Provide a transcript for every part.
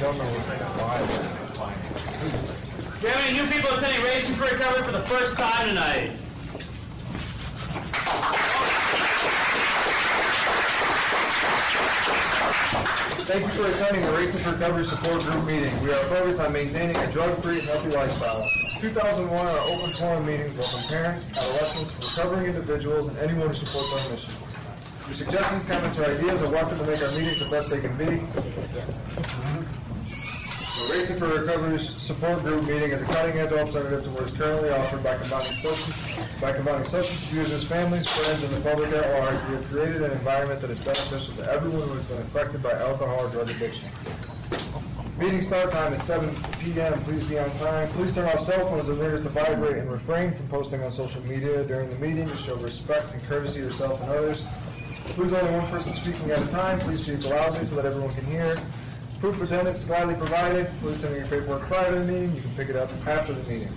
Do we have any new people attending Racing for Recovery for the first time tonight? Thank you for attending the Racing for Recovery Support Group meeting. We are focused on maintaining a drug-free and healthy lifestyle. 2001, our open forum meetings welcome parents, adolescents, recovering individuals, and anyone who supports our mission. Your suggestions, comments, or ideas are welcome to make our meetings the best they can be. The Racing for Recovery's Support Group meeting is a cutting-edge alternative to what is currently offered by combining substance abusers, families, friends, and the public at large. We have created an environment that is beneficial to everyone who has been affected by alcohol or drug addiction. Meeting start time is 7 p.m. Please be on time. Please turn off cell phones and ringers to vibrate and refrain from posting on social media during the meeting to show respect and courtesy to yourself and others. Please only one person speaking at a time. Please speak loudly so that everyone can hear. Proof of attendance is gladly provided. Please turn in your paperwork prior to the meeting. You can pick it up after the meeting.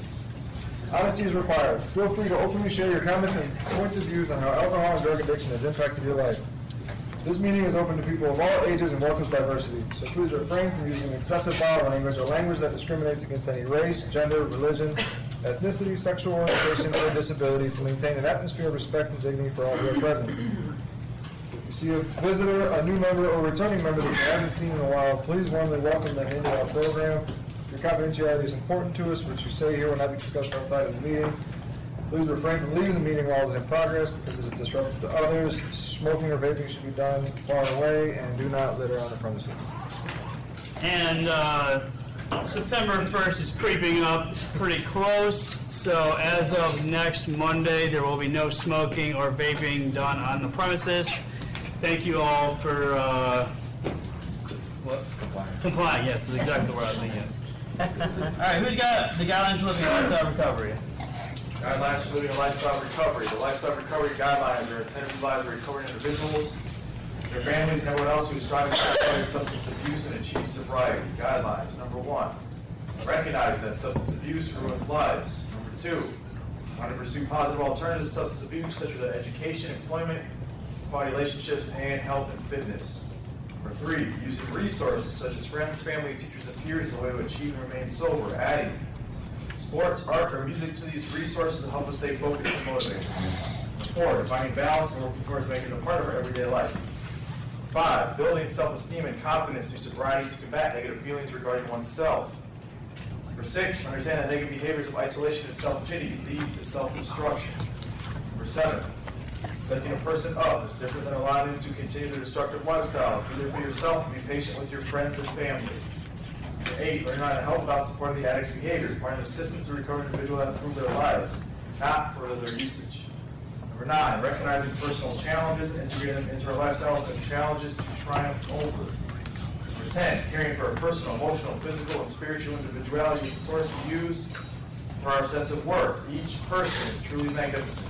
Honesty is required. Feel free to openly share your comments and points of views on how alcohol and drug addiction has impacted your life. This meeting is open to people of all ages and welcomes diversity, so please refrain from using excessive vile language or language that discriminates against any race, gender, religion, ethnicity, sexual orientation, or disability to maintain an atmosphere of respect and dignity for all who are present. If you see a visitor, a new member, or returning member that you haven't seen in a while, please warmly welcome them into our program. Your confidentiality is important to us. What you say here will not be discussed outside of the meeting. Please refrain from leaving the meeting while it is in progress because it is disruptive to others. Smoking or vaping should be done far away, and do not litter on the premises. And September 1st is creeping up pretty close, so as of next Monday, there will be no smoking or vaping done on the premises. Thank you all for complying. Yes, that's exactly the word I was thinking. All right, who's got the guidelines for living a lifestyle recovery? Guidelines for living a lifestyle recovery. The lifestyle recovery guidelines are intended to provide for recovering individuals, their families, and everyone else who is striving to avoid substance abuse and achieve sobriety. Guidelines. Number 1, recognize that substance abuse ruins lives. Number 2, want to pursue positive alternatives to substance abuse, such as education, employment, quality relationships, and health and fitness. Number 3, using resources such as friends, family, teachers, and peers as a way to achieve and remain sober. Adding sports, art, or music to these resources to help us stay focused and motivated. 4, defining balance and working towards making it a part of our everyday life. 5, building self-esteem and confidence through sobriety to combat negative feelings regarding oneself. Number 6, understand that negative behaviors of isolation and self-pity lead to self-destruction. Number 7, lifting a person up is different than allowing them to continue their destructive lifestyle. Be there for yourself and be patient with your friends and family. Number 8, learn how to help without supporting the addict's behaviors, providing assistance to recover individuals that improve their lives, not for their usage. Number 9, recognizing personal challenges and integrating them into our lifestyle and challenges to triumph over. Number 10, caring for our personal, emotional, physical, and spiritual individuality is the source we use for our sense of worth. Each person is truly magnificent.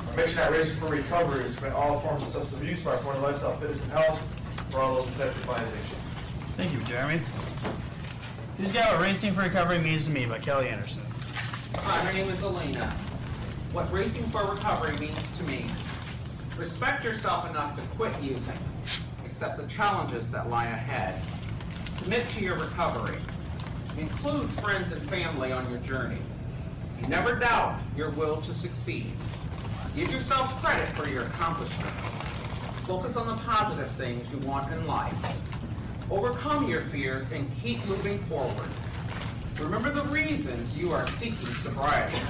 Our mission at Racing for Recovery is to prevent all forms of substance abuse by promoting lifestyle fitness and health for all those affected by addiction. Thank you, Jeremy. Who's got what Racing for Recovery means to me by Kelly Anderson? Hi, my name is Elena. What Racing for Recovery means to me: respect yourself enough to quit using, accept the challenges that lie ahead, commit to your recovery, include friends and family on your journey, never doubt your will to succeed, give yourself credit for your accomplishments, focus on the positive things you want in life, overcome your fears and keep moving forward. Remember the reasons you are seeking sobriety.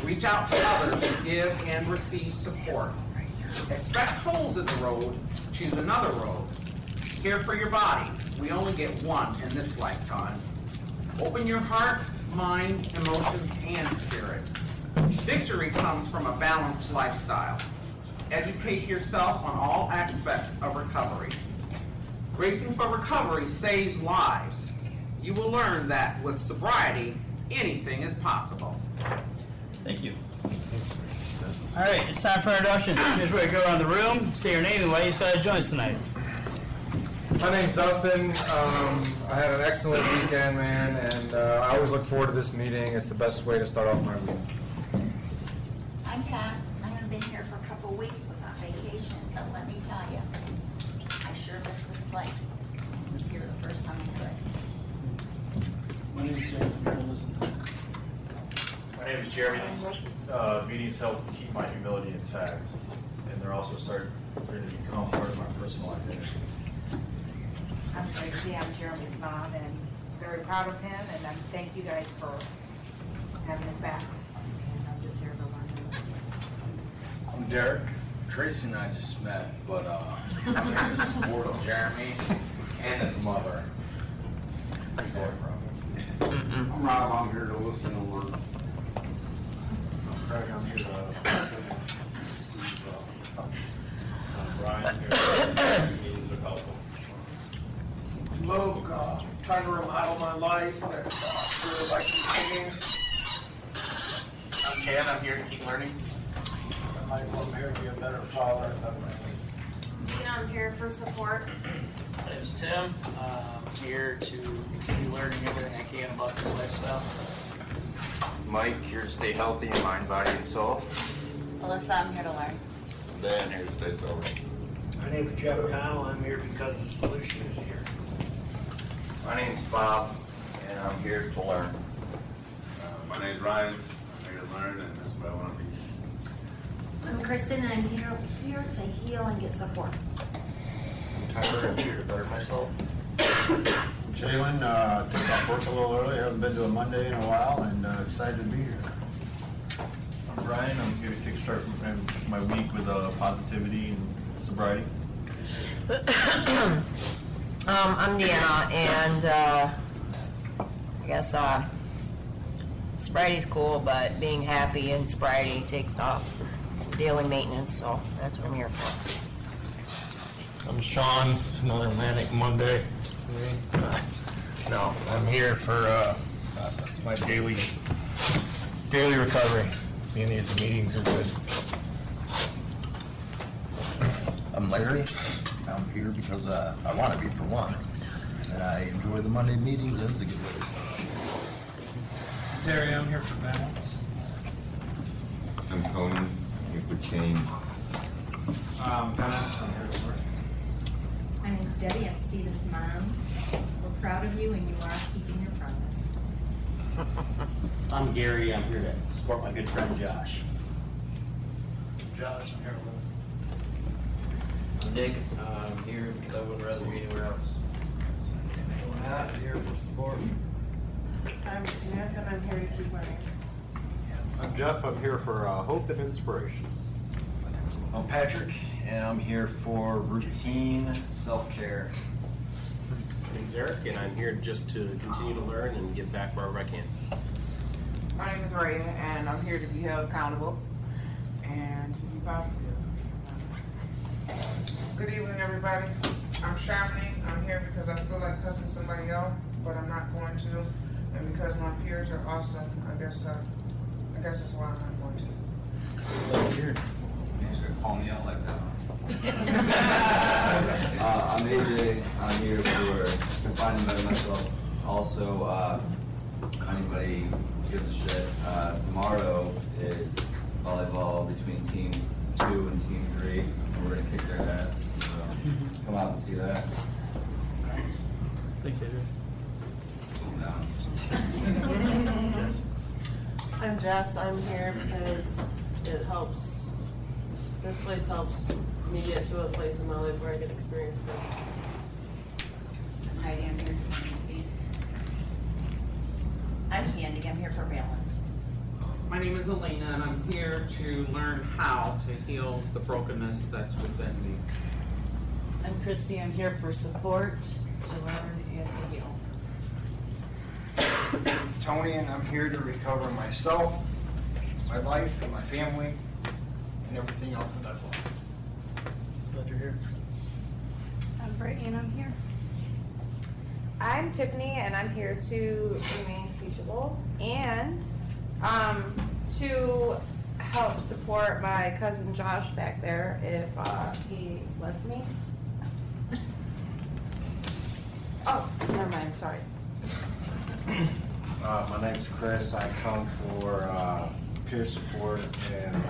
Reach out to others to give and receive support. Expect holes in the road, choose another road. Care for your body. We only get one in this lifetime. Open your heart, mind, emotions, and spirit. Victory comes from a balanced lifestyle. Educate yourself on all aspects of recovery. Racing for Recovery saves lives. You will learn that with sobriety, anything is possible. Thank you. All right, it's time for introductions. Here's where we go around the room, say your name and why you decided to join us tonight. My name's Dustin. I had an excellent weekend, man, and I always look forward to this meeting. It's the best way to start off my week. I'm Pat. I haven't been here for a couple of weeks, was on vacation, but let me tell you, I sure miss this place. I was here the first time I could. meetings, James, I'm here to listen to. My name is Jeremy. These meetings help keep my humility intact, and they're also starting to become part of my personal identity. I'm Tracy, I'm Jeremy's mom, and very proud of him, and I thank you guys for having us back. And I'm just here to learn and listen. I'm Derek. Tracy and I just met, but I'm here to support Jeremy and his mother. I'm Rob, I'm here to listen to words. I'm Craig. I'm here to Brian, here, meetings are helpful. Luke, trying to remodel my life, and really like these meetings. I'm Jan, I'm here to keep learning. I'm here to be a better father and better man. I'm here for support. My name's Tim. I'm here to continue learning everything I can about this lifestyle. Mike, here to stay healthy in mind, body, and soul. Alyssa, I'm here to learn. Dan, here to stay sober. My name is Jeff Connell. I'm here because the solution is here. My name's Bob, and I'm here to learn. My name's Ryan, I'm here to learn, and this is what I want to be. I'm Kristen, and I'm here to heal and get support. I'm Tyler, I'm here to better myself. Jalen, took off work a little early. Haven't been to a Monday in a while, and excited to be here. I'm Brian. I'm here to kickstart my week with positivity and sobriety. I'm Deanna, and I guess sobriety's cool, but being happy in sobriety takes some daily maintenance, so that's what I'm here for. I'm Sean. It's another manic Monday. No, I'm here for my daily recovery. Any of the meetings are good. I'm Larry. I'm here because I want to be for one, and I enjoy the Monday meetings, and it's a good way. Terry, I'm here for balance. I'm Tony, here for change. Dennis. I'm here to learn. My name's Debbie. I'm Steven's mom. We're proud of you, and you are keeping your promise. I'm Gary. I'm here to support my good friend Josh. Josh, I'm here to learn. I'm Nick. I'm here because I would rather be anywhere else. Matt, here for support. I'm Samantha, and I'm here to keep learning. I'm Jeff. I'm here for hope and inspiration. I'm Patrick, and I'm here for routine self-care. My name's Eric, and I'm here just to continue to learn and give back wherever I can. My name is Raya, and I'm here to be held accountable and to be positive. Good evening, everybody. I'm Shamini. I'm here because I feel like cussing somebody out, but I'm not going to. And because my peers are awesome, I guess that's why I'm not going to. Here. You're gonna call me out like that. I'm AJ. I'm here to find and better myself. Also, anybody gives a shit. Tomorrow is volleyball between Team 2 and Team 3, and we're gonna kick their ass. So come out and see that. Thanks, Adrian. Cool down. I'm Jess. I'm here because it helps. This place helps me get to a place in my life where I get experience with. Hi, I'm here because I'm happy. I'm Candy. I'm here for balance. My name is Elena, and I'm here to learn how to heal the brokenness that's within me. I'm Christy. I'm here for support, to learn, and to heal. I'm Tony, and I'm here to recover myself, my life, and my family, and everything else that I've lost. Glad you're here. I'm Brittany, and I'm here. I'm Tiffany, and I'm here to remain teachable and to help support my cousin Josh back there if he lets me. Oh, never mind, sorry. My name's Chris. I come for peer support and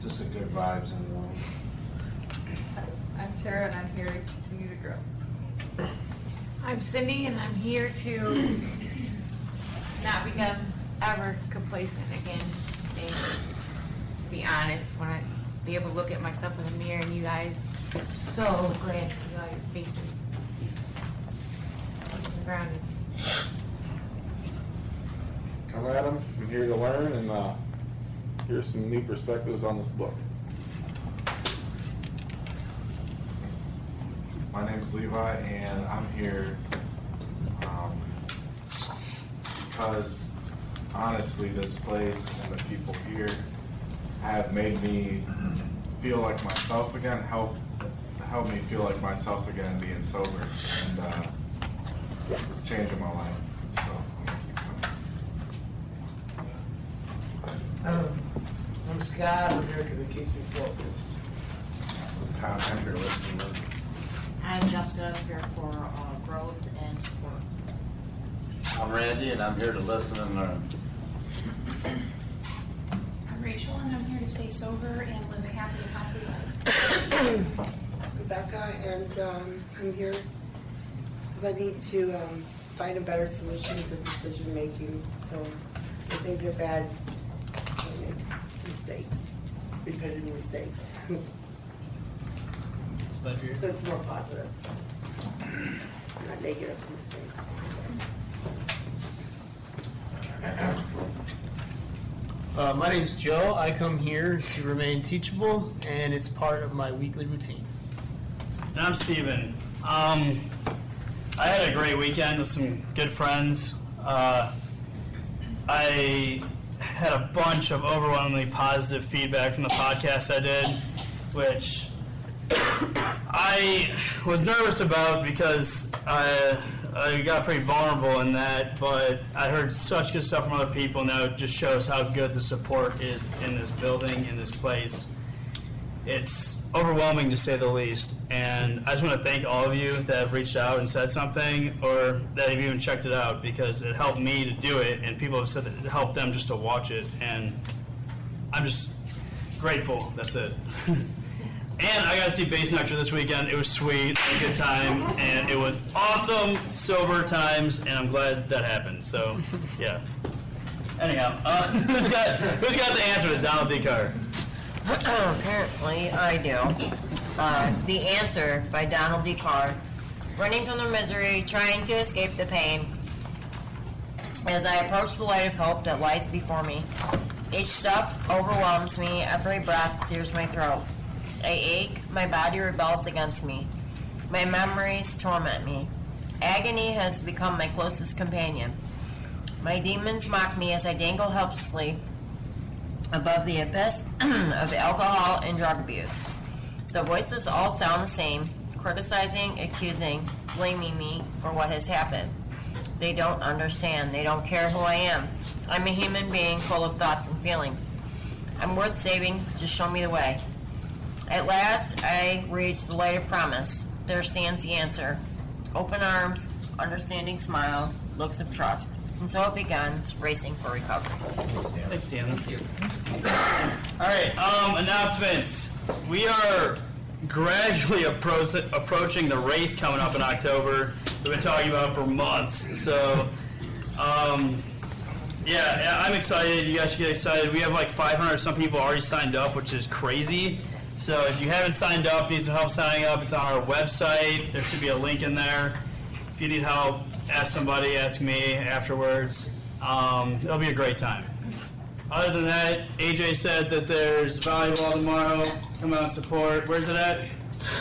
just a good vibes in the room. I'm Tara, and I'm here to continue to grow. I'm Cindy, and I'm here to not become ever complacent again. And to be honest, when I be able to look at myself in the mirror and you guys, so glad to see all your faces. I'm grounded. I'm Adam. I'm here to learn and hear some new perspectives on this book. My name is Levi, and I'm here because honestly, this place and the people here have made me feel like myself again, help me feel like myself again being sober, and it's changing my life. So I'm gonna keep coming. I'm Scott. I'm here because it keeps me focused. Tom, I'm here listening. I'm Jessica. I'm here for growth and support. I'm Randy, and I'm here to listen and learn. I'm Rachel, and I'm here to stay sober and live a happy and healthy life. Rebecca, and I'm here because I need to find a better solution to decision making. So when things are bad, I make mistakes, repetitive mistakes. So it's more positive, not negative mistakes. My name's Joe. I come here to remain teachable, and it's part of my weekly routine. And I'm Steven. I had a great weekend with some good friends. I had a bunch of overwhelmingly positive feedback from the podcast I did, which I was nervous about because I got pretty vulnerable in that, but I heard such good stuff from other people, and now it just shows how good the support is in this building, in this place. It's overwhelming to say the least, and I just want to thank all of you that have reached out and said something, or that have even checked it out, because it helped me to do it, and people have said that it helped them just to watch it, and I'm just grateful. That's it. And I got to see Bass Nectar this weekend. It was sweet, a good time, and it was awesome, sober times, and I'm glad that happened. So, yeah. Anyhow, who's got the answer to Donald D. Carter? Apparently, I do. The Answer by Donald D. Carr. Running from the misery, trying to escape the pain. As I approach the light of hope that lies before me, each step overwhelms me, every breath sears my throat. I ache, my body rebels against me. My memories torment me. Agony has become my closest companion. My demons mock me as I dangle helplessly above the abyss of alcohol and drug abuse. The voices all sound the same, criticizing, accusing, blaming me for what has happened. They don't understand. They don't care who I am. I'm a human being full of thoughts and feelings. I'm worth saving. Just show me the way. At last, I reach the light of promise. There stands the answer. Open arms, understanding smiles, looks of trust. And so it begins, racing for recovery. Thanks, Dan. Thank you. All right, announcements. We are gradually approaching the race coming up in October. We've been talking about it for months. So, yeah, I'm excited. You guys should get excited. We have like 500 some people already signed up, which is crazy. So if you haven't signed up, need some help signing up, it's on our website. There should be a link in there. If you need help, ask somebody, ask me afterwards. It'll be a great time. Other than that, AJ said that there's volleyball tomorrow. Come out and support. Where's it at?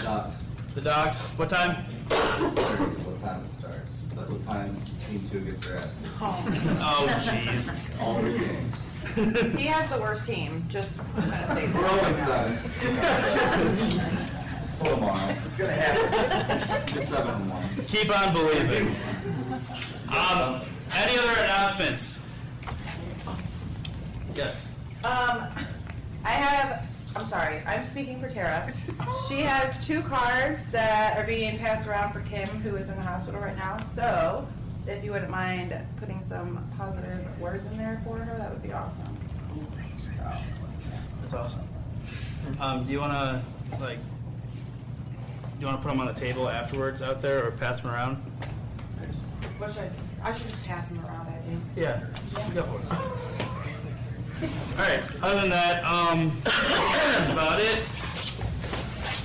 Docks. The docks. What time? 6:30 is what time it starts. That's what time Team 2 gets their ass kicked. Oh, jeez. All 3 games. He has the worst team, just kind of say. We're only 7. Till tomorrow. It's going to happen. It's 7-1. Keep on believing. Any other announcements? Yes. I'm speaking for Tara. She has 2 cards that are being passed around for Kim, who is in the hospital right now. So, if you wouldn't mind putting some positive words in there for her, that would be awesome. So. That's awesome. Do you want to put them on the table afterwards out there, or pass them around? What should I should just pass them around, I think. Yeah, go for it. All right, other than that, that's about it.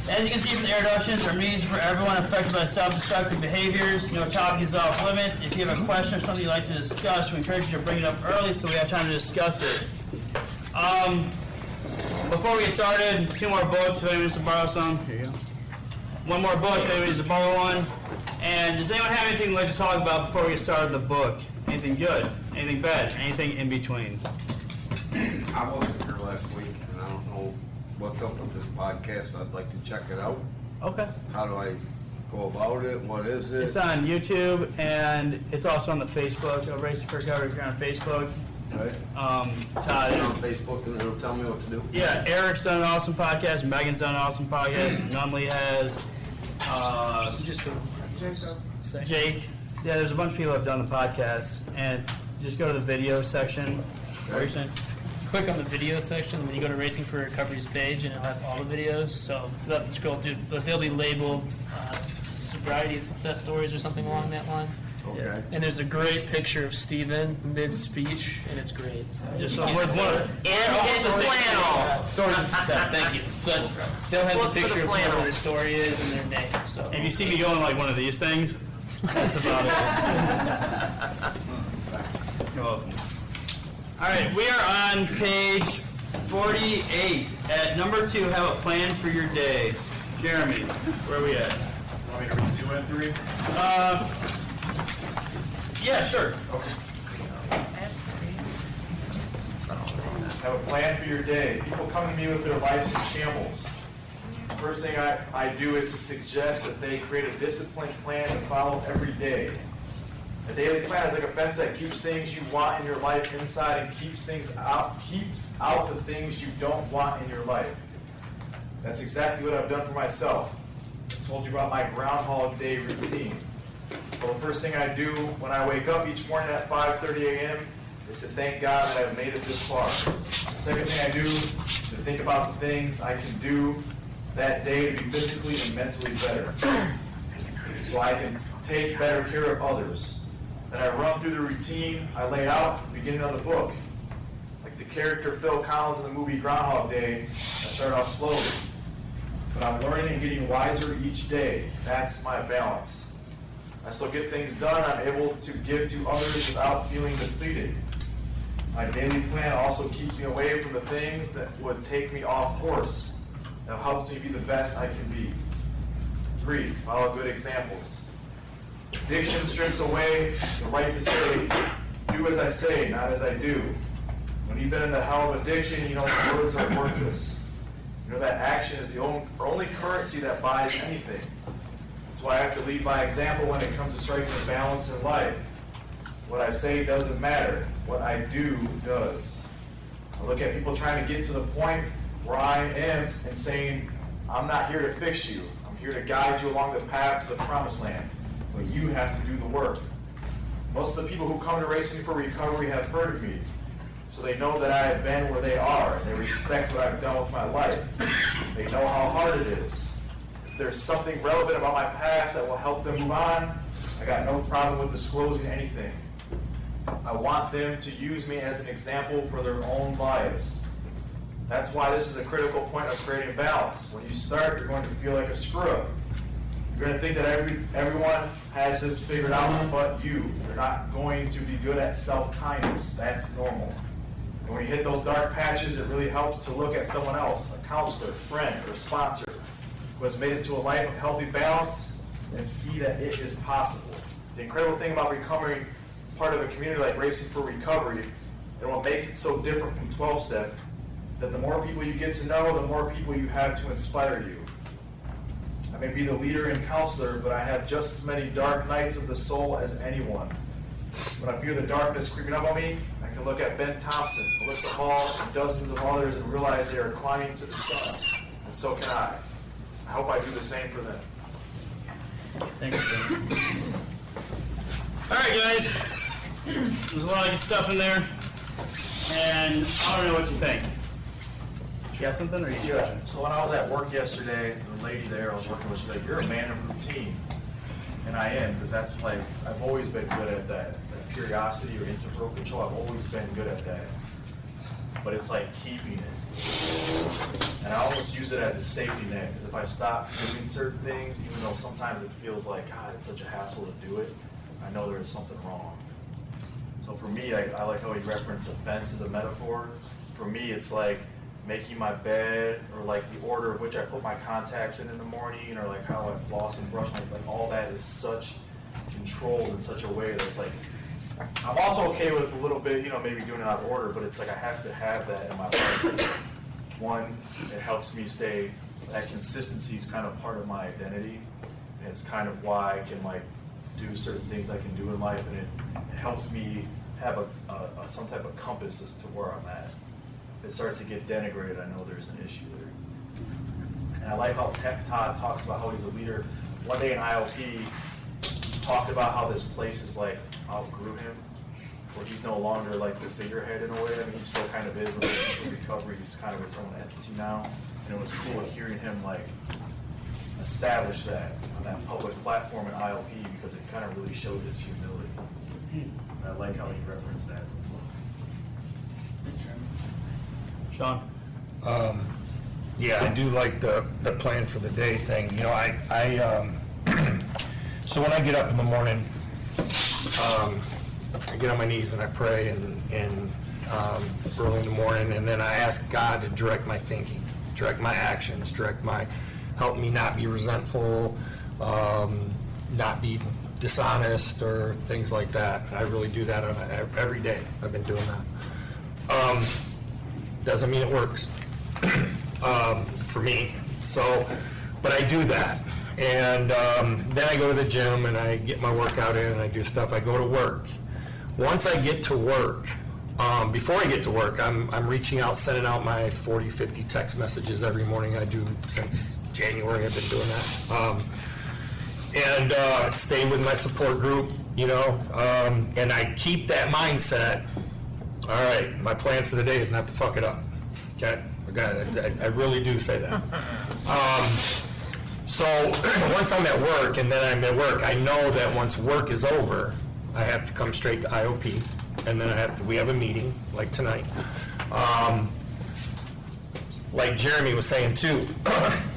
As you can see from the introductions, our meetings are for everyone affected by self-destructive behaviors. No topic is off limits. If you have a question or something you'd like to discuss, we encourage you to bring it up early so we have time to discuss it. Before we get started, 2 more books, if anyone needs to borrow some. Here you go. 1 more book, if anyone needs to borrow one. And does anyone have anything they'd like to talk about before we get started with the book? Anything good? Anything bad? Anything in between? I wasn't here last week, and I don't know what's up with this podcast. I'd like to check it out. Okay. How do I go about it? What is it? It's on YouTube, and it's also on the Facebook, Racing for Recovery, if you're on Facebook. Okay. Todd. On Facebook, and it'll tell me what to do. Yeah, Eric's done an awesome podcast. Megan's done an awesome podcast. Nunley has. Jake. Yeah, there's a bunch of people that have done the podcast. And just go to the video section. What are you saying? Click on the video section, and then you go to Racing for Recovery's page, and it'll have all the videos. So you'll have to scroll through, but they'll be labeled sobriety success stories or something along that line. Okay. And there's a great picture of Steven mid-speech, and it's great. So Just where's one? flannel. Stories of success. Thank you. But they'll have Look the for the picture of flannel. where their story is and their name. So If you see me going like one of these things, that's about it. You're welcome. All right, we are on page 48. At number 2, have a plan for your day. Jeremy, where are we at? Want me to read 2 and 3? Yeah, sure. Have a plan for your day. People come to me with their lives in shambles. First thing I do is to suggest that they create a disciplined plan to follow every day. A daily plan is like a fence that keeps things you want in your life inside and keeps out the things you don't want in your life. That's exactly what I've done for myself. I told you about my Groundhog Day routine. Well, the first thing I do when I wake up each morning at 5:30 a.m. is to thank God that I've made it this far. The second thing I do is to think about the things I can do that day to be physically and mentally better, so I can take better care of others. Then I run through the routine I laid out at the beginning of the book. Like the character Phil Collins in the movie Groundhog Day, I start off slowly, but I'm learning and getting wiser each day. That's my balance. I still get things done. I'm able to give to others without feeling depleted. My daily plan also keeps me away from the things that would take me off course. That helps me be the best I can be. 3, follow good examples. Addiction strips away the right to say, do as I say, not as I do. When you've been in the hell of addiction, you know the words are worthless. You know that action is the only currency that buys anything. That's why I have to lead by example when it comes to striking a balance in life. What I say doesn't matter. What I do does. I look at people trying to get to the point where I am and saying, I'm not here to fix you. I'm here to guide you along the path to the promised land. But you have to do the work. Most of the people who come to Racing for Recovery have heard of me. So they know that I have been where they are, and they respect what I've done with my life. They know how hard it is. If there's something relevant about my past that will help them move on, I got no problem with disclosing anything. I want them to use me as an example for their own lives. That's why this is a critical point of creating balance. When you start, you're going to feel like a screw-up. You're going to think that everyone has this figured out but you. You're not going to be good at self-kindness. That's normal. And when you hit those dark patches, it really helps to look at someone else, a counselor, friend, or a sponsor, who has made it to a life of healthy balance, and see that it is possible. The incredible thing about becoming part of a community like Racing for Recovery, and what makes it so different from 12-Step, is that the more people you get to know, the more people you have to inspire you. I may be the leader and counselor, but I have just as many dark nights of the soul as anyone. When I feel the darkness creeping up on me, I can look at Ben Thompson, Melissa Hall, and dozens of others and realize they are climbing to the sun, and so can I. I hope I do the same for them. Thanks, Jim. All right, guys. There's a lot of good stuff in there, and I don't know what you think. You got something, or you Yeah. So when I was at work yesterday, the lady there I was working with, she's like, "You're a man of routine." And I am, because that's like, I've always been good at that curiosity or interpersonal control. I've always been good at that. But it's like keeping it. And I almost use it as a safety net, because if I stop doing certain things, even though sometimes it feels like, God, it's such a hassle to do it, I know there is something wrong. So for me, I like how he referenced a fence as a metaphor. For me, it's like making my bed, or like the order of which I put my contacts in the morning, or like how I floss and brush my, like all that is such controlled in such a way that it's like, I'm also okay with a little bit, maybe doing it out of order, but it's like I have to have that in my life. One, it helps me stay, that consistency is kind of part of my identity, and it's kind of why I can like do certain things I can do in life, and it helps me have some type of compass as to where I'm at. If it starts to get denigrated, I know there's an issue there. And I like how Todd talks about how he's a leader. One day in IOP, he talked about how this place is like outgrew him, where he's no longer like the figurehead in a way. I mean, he still kind of is, but in recovery, he's kind of its own entity now. And it was cool hearing him like establish that on that public platform in IOP, because it kind of really showed his humility. And I like how he referenced that. Sean? Yeah, I do like the plan for the day thing. So when I get up in the morning, I get on my knees and I pray and early in the morning, and then I ask God to direct my thinking, direct my actions, help me not be resentful, not be dishonest or things like that. I really do that every day. I've been doing that. Doesn't mean it works for me. So, but I do that. And then I go to the gym and I get my workout in and I do stuff. I go to work. Once I get to work, before I get to work, I'm reaching out, sending out my 40, 50 text messages every morning. I do since January. I've been doing that. And staying with my support group, and I keep that mindset. All right, my plan for the day is not to fuck it up. Okay? I really do say that. So once I'm at work and then I'm at work, I know that once work is over, I have to come straight to IOP, and then we have a meeting like tonight. Like Jeremy was saying too.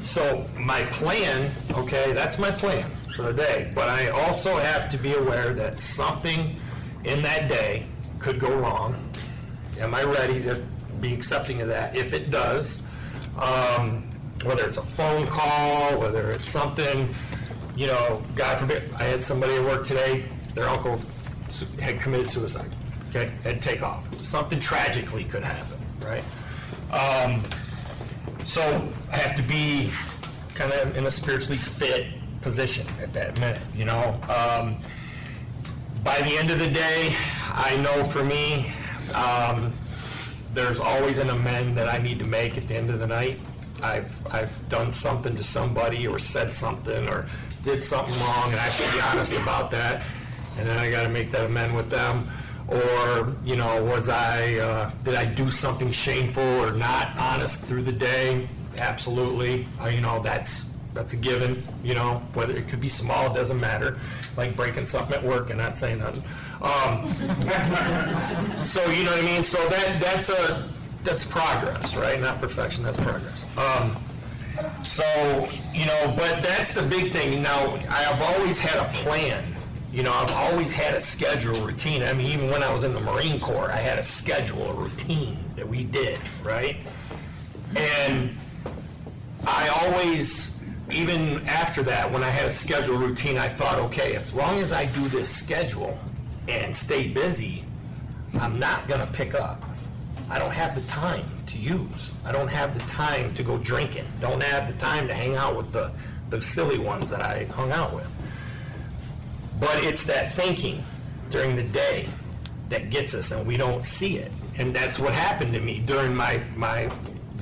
So my plan, okay, that's my plan for the day. But I also have to be aware that something in that day could go wrong. Am I ready to be accepting of that? If it does, whether it's a phone call, whether it's something, God forbid, I had somebody at work today, their uncle had committed suicide, okay, had take off. Something tragically could happen, right? So I have to be kind of in a spiritually fit position at that minute, By the end of the day, I know for me, there's always an amend that I need to make at the end of the night. I've done something to somebody or said something or did something wrong, and I have to be honest about that, and then I got to make that amend with them. Or, did I do something shameful or not honest through the day? Absolutely. That's a given, whether it could be small, it doesn't matter. Like breaking something at work and not saying nothing. So, you know what I mean? So that's progress, right? Not perfection, that's progress. But that's the big thing. Now, I've always had a plan. I've always had a schedule, routine. I mean, even when I was in the Marine Corps, I had a schedule, a routine that we did, right? And I always, even after that, when I had a schedule, routine, I thought, okay, as long as I do this schedule and stay busy, I'm not going to pick up. I don't have the time to use. I don't have the time to go drinking. Don't have the time to hang out with the silly ones that I hung out with. But it's that thinking during the day that gets us, and we don't see it. And that's what happened to me during my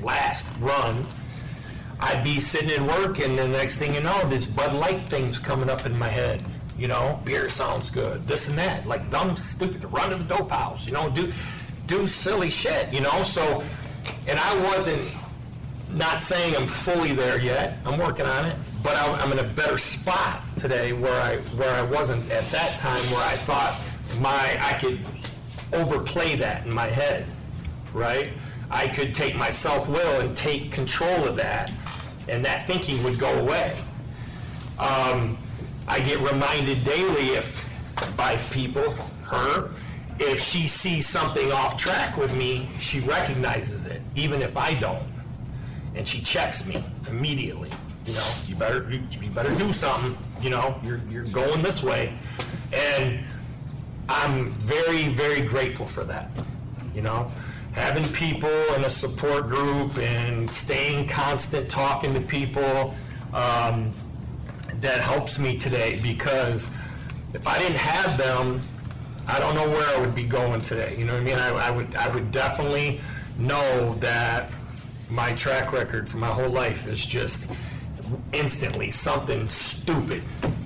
last run. I'd be sitting at work, and the next thing you know, this Bud Light thing's coming up in my head. Beer sounds good, this and that, like dumb, stupid, run to the dope house, do silly shit, So, and I wasn't, not saying I'm fully there yet. I'm working on it. but I'm in a better spot today where I wasn't at that time, where I thought I could overplay that in my head, right? I could take my self-will and take control of that, and that thinking would go away. I get reminded daily by people, if she sees something off track with me, she recognizes it, even if I don't. And she checks me immediately. You know, you better do something, you know, you're going this way. And I'm very, very grateful for that, you know. Having people in a support group and staying constant, talking to people, that helps me today, because if I didn't have them, I don't know where I would be going today. You know what I mean? I would definitely know that my track record for my whole life is just instantly something stupid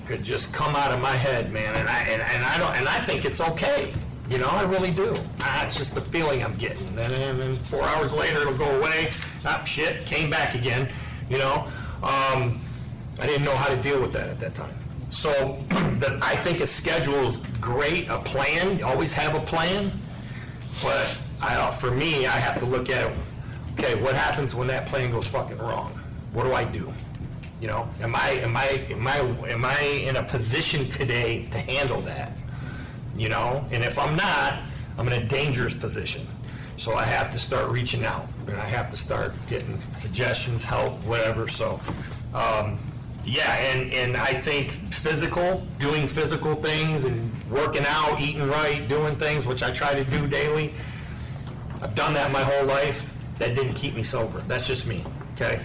could just come out of my head, man, and I think it's okay. You know, I really do. It's just the feeling I'm getting. And then 4 hours later, it'll go away. Shit, came back again. You know, I didn't know how to deal with that at that time. So I think a schedule is great, a plan. You always have a plan. But for me, I have to look at, okay, what happens when that plan goes fucking wrong? What do I do? You know, am I in a position today to handle that? You know, and if I'm not, I'm in a dangerous position. So I have to start reaching out, and I have to start getting suggestions, help, whatever. So, yeah, and I think doing physical things and working out, eating right, doing things, which I try to do daily. I've done that my whole life. That didn't keep me sober. That's just me, okay?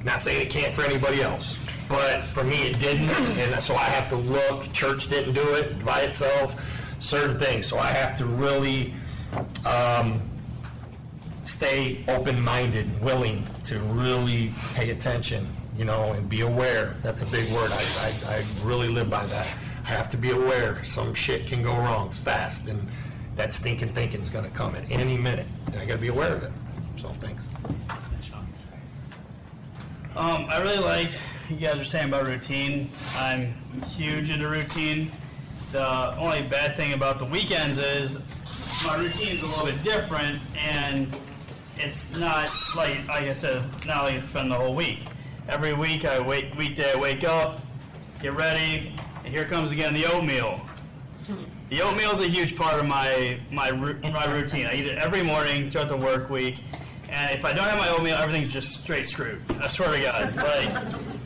Not saying it can't for anybody else. But for me, it didn't, and so I have to look. Church didn't do it by itself, certain things. So I have to really stay open-minded, willing to really pay attention, you know, and be aware. That's a big word. I really live by that. I have to be aware. Some shit can go wrong fast, and that stinking thinking's going to come at any minute, and I got to be aware of it. So thanks. I really liked you guys were saying about routine. I'm huge into routine. The only bad thing about the weekends is my routine is a little bit different, and it's not like I said, it's not like it's been the whole week. Every week, weekday I wake up, get ready, and here comes again the oatmeal. The oatmeal is a huge part of my routine. I eat it every morning throughout the work week. And if I don't have my oatmeal, everything's just straight screwed. I swear to God.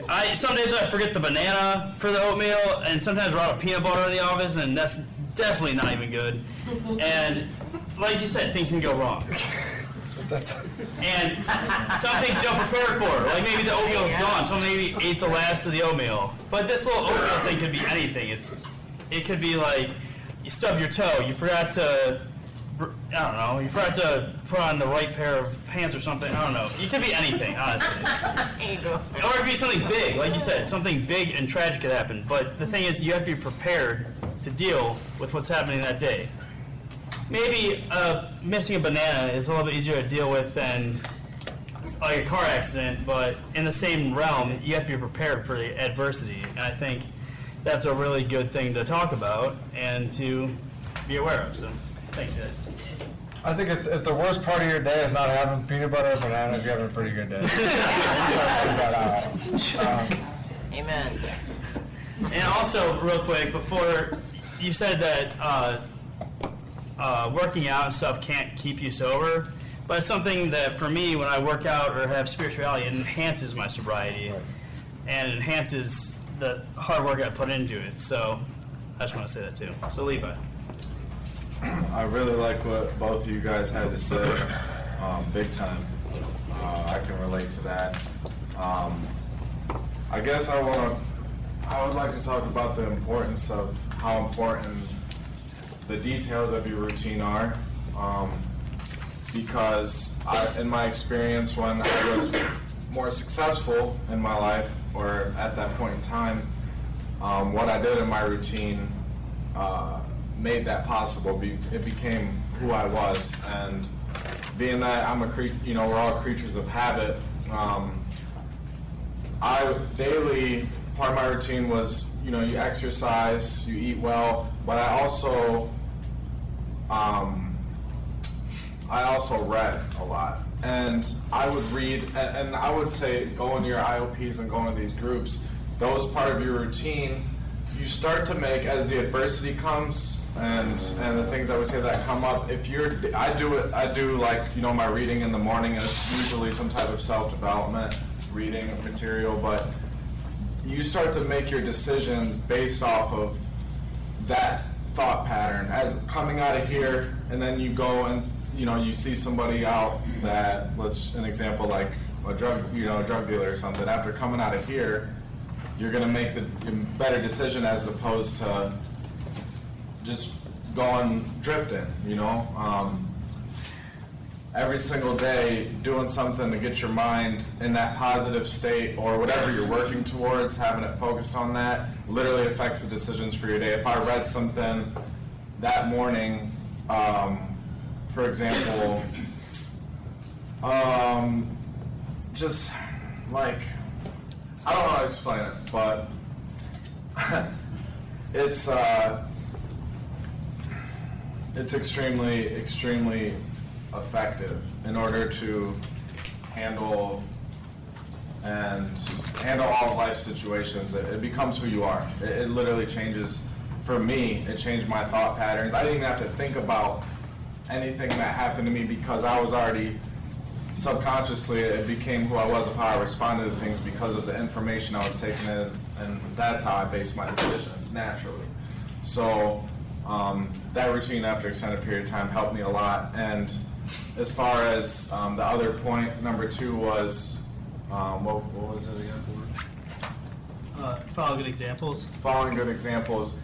Like, some days I forget the banana for the oatmeal, and sometimes we're out of peanut butter in the office, and that's definitely not even good. And like you said, things can go wrong. And some things you don't prepare for. Like maybe the oatmeal's gone, so maybe ate the last of the oatmeal. But this little oatmeal thing could be anything. It could be like you stub your toe, you forgot to. I don't know, you forgot to put on the right pair of pants or something. I don't know. It could be anything, honestly. Or it could be something big. Like you said, something big and tragic could happen. But the thing is, you have to be prepared to deal with what's happening that day. Maybe missing a banana is a little bit easier to deal with than like a car accident, but in the same realm, you have to be prepared for the adversity. And I think that's a really good thing to talk about and to be aware of. So. Thanks, guys. I think if the worst part of your day is not having peanut butter or bananas, you're having a pretty good day. Amen. And also, real quick, before you said that working out and stuff can't keep you sober, but it's something that for me, when I work out or have spirituality, it enhances my sobriety and it enhances the hard work I put into it. So I just want to say that too. So Levi. I really like what both of you guys had to say, big time. I can relate to that. I guess I would like to talk about the importance of how important the details of your routine are, because in my experience, when I was more successful in my life, or at that point in time, what I did in my routine made that possible. It became who I was, and being that I'm a creature, we're all creatures of habit. daily, part of my routine was, you exercise, you eat well, but I also read a lot. And I would read, and I would say go into your IOPs and go into these groups. Those part of your routine, you start to make as the adversity comes and the things I would say that come up. I do like, my reading in the morning, and it's usually some type of self-development reading of material, but you start to make your decisions based off of that thought pattern as coming out of here, and then you go and you see somebody out that, an example like a drug dealer or something. After coming out of here, you're going to make the better decision as opposed to just going drifting. Every single day doing something to get your mind in that positive state or whatever you're working towards, having it focused on that, literally affects the decisions for your day. If I read something that morning, for example, just like, I don't know how to explain it, but it's extremely effective in order to handle all life situations. It becomes who you are. It literally changes. For me, it changed my thought patterns. I didn't even have to think about anything that happened to me because I was already subconsciously, it became who I was of how I responded to things because of the information I was taking in, and that's how I based my decisions naturally. So that routine after an extended period of time helped me a lot. And as far as the other point, number 2 was, what was it again? Follow good examples. Following good examples.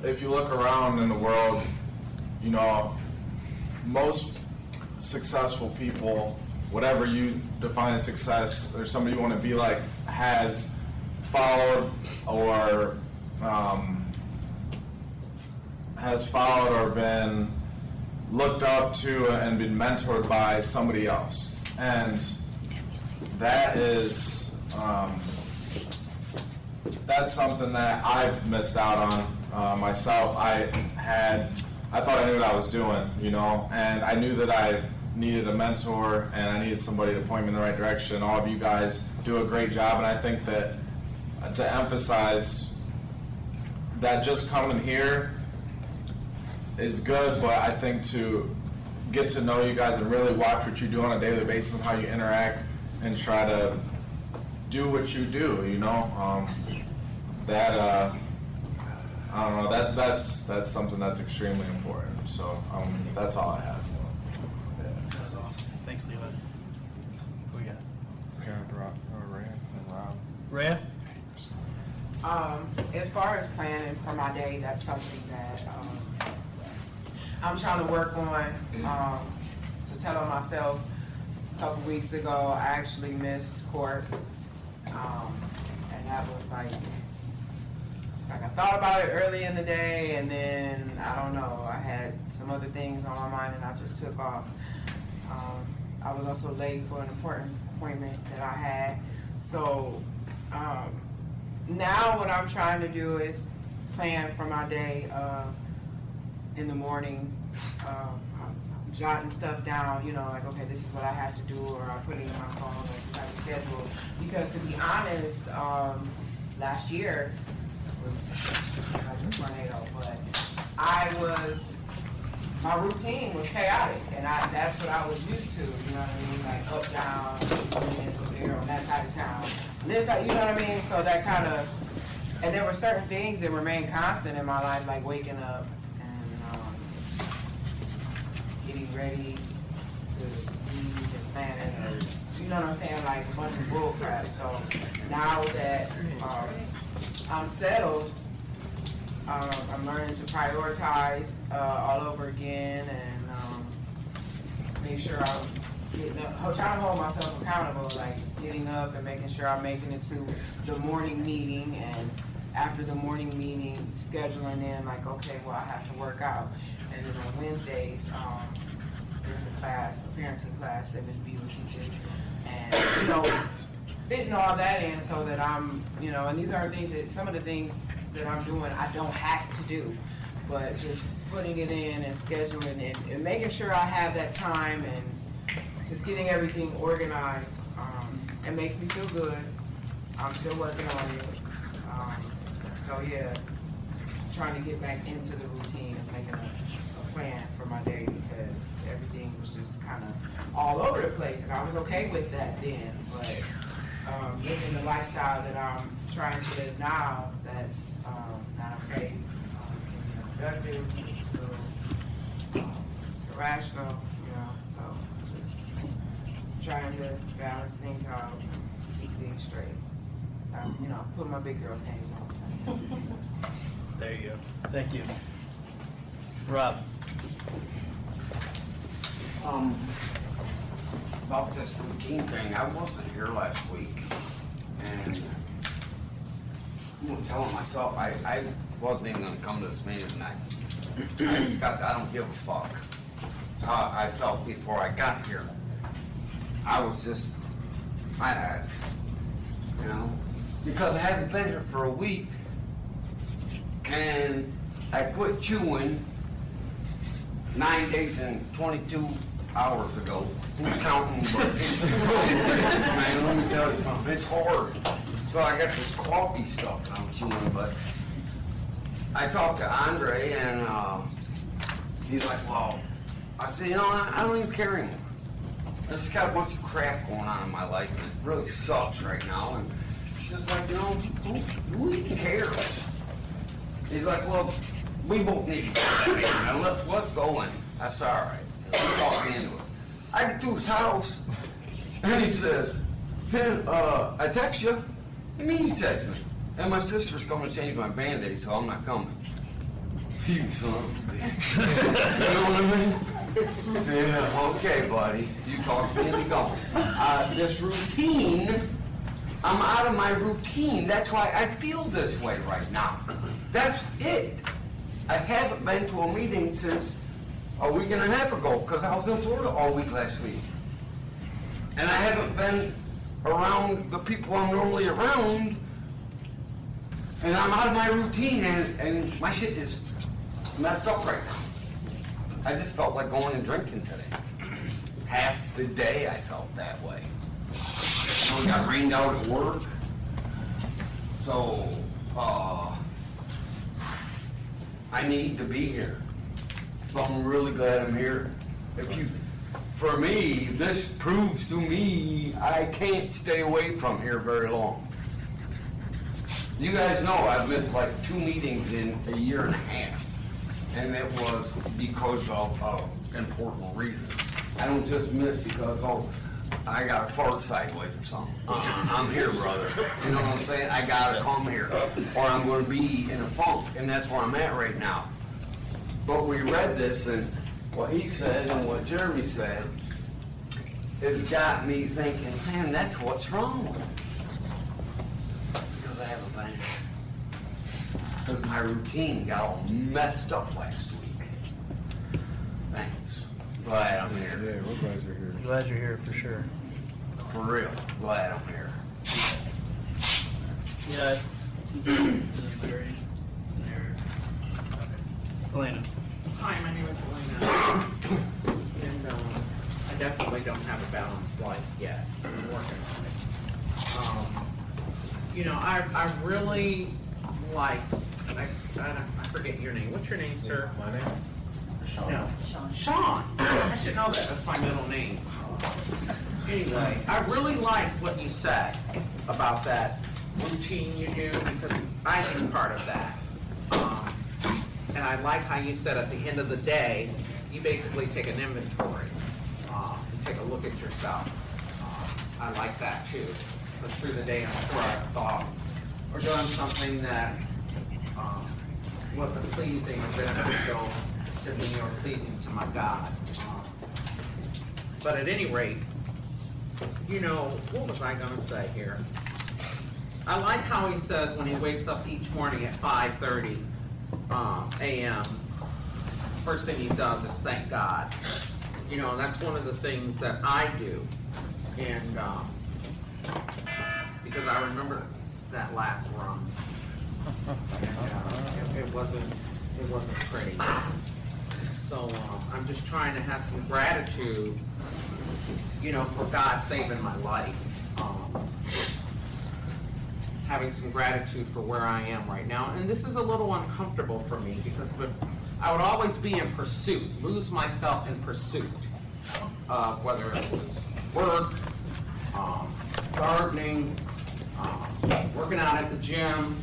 If you look around in the world, most successful people, whatever you define as success, or somebody you want to be like, has followed or been looked up to and been mentored by somebody else. And that is that's something that I've missed out on myself. I thought I knew what I was doing, and I knew that I needed a mentor and I needed somebody to point me in the right direction. All of you guys do a great job, and I think that to emphasize that just coming here is good, but I think to get to know you guys and really watch what you do on a daily basis and how you interact and try to do what you do, I don't know, that's something that's extremely important. So that's all I have. That was awesome. Thanks, Levi. Who we got? Rhea? As far as planning for my day, that's something that I'm trying to work on. To tell on myself, a couple weeks ago, I actually missed court, and that was like I thought about it early in the day, and then I don't know, I had some other things on my mind, and I just took off. I was also late for an important appointment that I had. So now what I'm trying to do is plan for my day in the morning, jotting stuff down, like, okay, this is what I have to do, or I put it in my phone or some type of schedule. Because to be honest, last year was like a tornado, but my routine was chaotic, and that's what I was used to, you know what I mean? Like up, down, there, on that side of town. This, you know what I mean? So that kind of, and there were certain things that remained constant in my life, like waking up and getting ready to leave and planning, or, you know what I'm saying? Like a bunch of bull crap. So now that I'm settled, I'm learning to prioritize all over again, and make sure I'm getting up, trying to hold myself accountable, like getting up and making sure I'm making it to the morning meeting, and after the morning meeting, scheduling in, like, okay, well, I have to work out. And then on Wednesdays, there's a parenting class that Ms. B teaches, and, fitting all that in so that I'm, you know, and these are things that, some of the things that I'm doing, I don't have to do, but just putting it in and scheduling it and making sure I have that time and just getting everything organized. It makes me feel good. I'm still working on it. So yeah, trying to get back into the routine of making a plan for my day because everything was just kind of all over the place, and I was okay with that then, but living the lifestyle that I'm trying to live now, that's not okay. Being productive, irrational, you know, so just trying to balance things out, keep things straight. You know, put my big girl panties on. There you go. Thank you. Rob. About this routine thing, I wasn't here last week, and I'm telling myself I wasn't even gonna come to this meeting tonight. I just got, I don't give a fuck. How I felt before I got here. I was just, you know, because I haven't been here for a week, and I quit chewing 9 days and 22 hours ago. Who's counting? But it's man, let me tell you something. It's hard. So I got this coffee stuff that I'm chewing, but I talked to Andre, and he's like, well, I said, you know, I don't even care anymore. I just got a bunch of crap going on in my life, and it really sucks right now. And it's just like, you know, who even cares? He's like, well, we both need to get that. Let's go in. That's all right. He talked me into it. I get to his house, and he says, hey, I text you. What do you mean you text me? And my sister's coming to change my Band-Aid, so I'm not coming. You son of a bitch. You know what I mean? Yeah, okay, buddy. You talk me into going. This routine, I'm out of my routine. That's why I feel this way right now. That's it. I haven't been to a meeting since a week and a half ago because I was in Florida all week last week. And I haven't been around the people I'm normally around, and I'm out of my routine, and my shit is messed up right now. I just felt like going and drinking today. Half the day I felt that way. I got rained out at work. So, I need to be here. So I'm really glad I'm here. For me, this proves to me I can't stay away from here very long. You guys know I've missed like 2 meetings in a year and a half, and it was because of important reasons. I don't just miss because, oh, I got a fart sideways or something. I'm here, brother. You know what I'm saying? I gotta come here, or I'm gonna be in a funk, and that's where I'm at right now. But we read this, and what he said and what Jeremy said has got me thinking, man, that's what's wrong with me. Because I haven't been here. Because my routine got all messed up last week. Thanks. Glad I'm here. Yeah, we're glad you're here. Glad you're here for sure. For real, glad I'm here. Yeah. Elena. Hi, my name is Elena. And I definitely don't have a balanced life yet. I'm working on it. You know, I really like, I forget your name. What's your name, sir? My name? Sean. No. Sean. I should know that. That's my middle name. Anyway, I really like what you said about that routine you do because I am part of that. And I like how you said at the end of the day, you basically take an inventory and take a look at yourself. I like that too. But through the day, I'm sure I thought or done something that wasn't pleasing or beneficial to me or pleasing to my God. But at any rate, you know, what was I going to say here? I like how he says when he wakes up each morning at 5:30 a.m., first thing he does is thank God. You know, that's one of the things that I do. And because I remember that last run. And, it wasn't pretty. So I'm just trying to have some gratitude, you know, for God saving my life. Having some gratitude for where I am right now. And this is a little uncomfortable for me because I would always be in pursuit, lose myself in pursuit of whether it was work, gardening, working out at the gym,